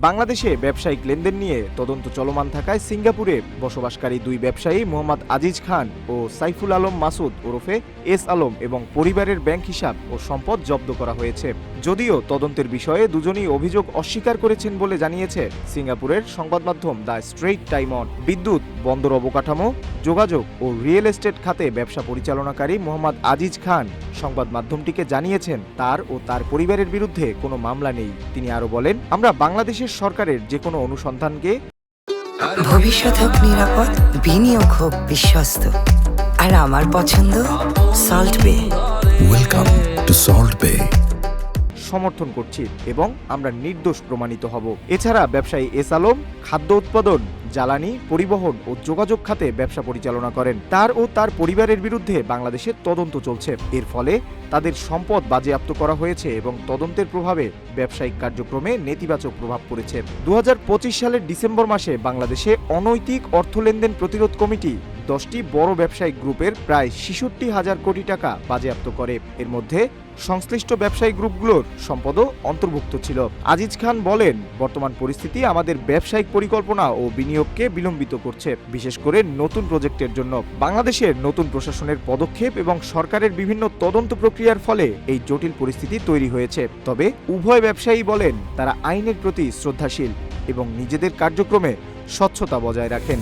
বাংলাদেশে ব্যবসায়িক লেনদেন নিয়ে তদন্ত চলমান থাকায় সিঙ্গাপুরে বসবাসকারী দুই ব্যবসায়ী মোহাম্মদ আজিজ খান ও সাইফুল আলম মাসুদ ওরফে এস আলম এবং পরিবারের ব্যাংক হিসাব ও সম্পদ জব্দ করা হয়েছে। যদিও তদন্তের বিষয়ে দুজনই অভিযোগ অস্বীকার করেছেন বলে জানিয়েছে সিঙ্গাপুরের সংবাদ মাধ্যম দ্য স্ট্রেইট টাইমস। বিদ্যুৎ, বন্দর অবকাঠামো, যোগাযোগ ও রিয়েল এস্টেট খাতে ব্যবসা পরিচালনাকারী মোহাম্মদ আজিজ খান সংবাদ মাধ্যমটিকে জানিয়েছেন তার ও তার পরিবারের বিরুদ্ধে কোনো মামলা নেই। তিনি আরো বলেন, আমরা বাংলাদেশের সরকারের যে কোনো অনুসন্ধানকে ভবিষ্যৎ হোক নিরাপদ, বিনিয়োগ হোক বিশ্বস্ত, আর আমার পছন্দ সল্ট বে। ওয়েলকাম টু সল্ট বে। সমর্থন করছি এবং আমরা নির্দোষ প্রমাণিত হব। এছাড়া ব্যবসায়ী এস আলম খাদ্য উৎপাদন, জ্বালানি, পরিবহন ও যোগাযোগ খাতে ব্যবসা পরিচালনা করেন। তার ও তার পরিবারের বিরুদ্ধে বাংলাদেশে তদন্ত চলছে। এর ফলে তাদের সম্পদ বাজেয়াপ্ত করা হয়েছে এবং তদন্তের প্রভাবে ব্যবসায়িক কার্যক্রমে নেতিবাচক প্রভাব পড়েছে। 2025 সালের ডিসেম্বর মাসে বাংলাদেশে অনৈতিক অর্থ লেনদেন প্রতিরোধ কমিটি 10টি বড় ব্যবসায়িক গ্রুপের প্রায় 66,000 কোটি টাকা বাজেয়াপ্ত করে। এর মধ্যে সংশ্লিষ্ট ব্যবসায়িক গ্রুপগুলোর সম্পদও অন্তর্ভুক্ত ছিল। আজিজ খান বলেন, বর্তমান পরিস্থিতি আমাদের ব্যবসায়িক পরিকল্পনা ও বিনিয়োগকে বিলম্বিত করছে, বিশেষ করে নতুন প্রজেক্টের জন্য। বাংলাদেশের নতুন প্রশাসনের পদক্ষেপ এবং সরকারের বিভিন্ন তদন্ত প্রক্রিয়ার ফলে এই জটিল পরিস্থিতি তৈরি হয়েছে। তবে উভয় ব্যবসায়ী বলেন, তারা আইনের প্রতি শ্রদ্ধাশীল এবং নিজেদের কার্যক্রমে স্বচ্ছতা বজায় রাখেন।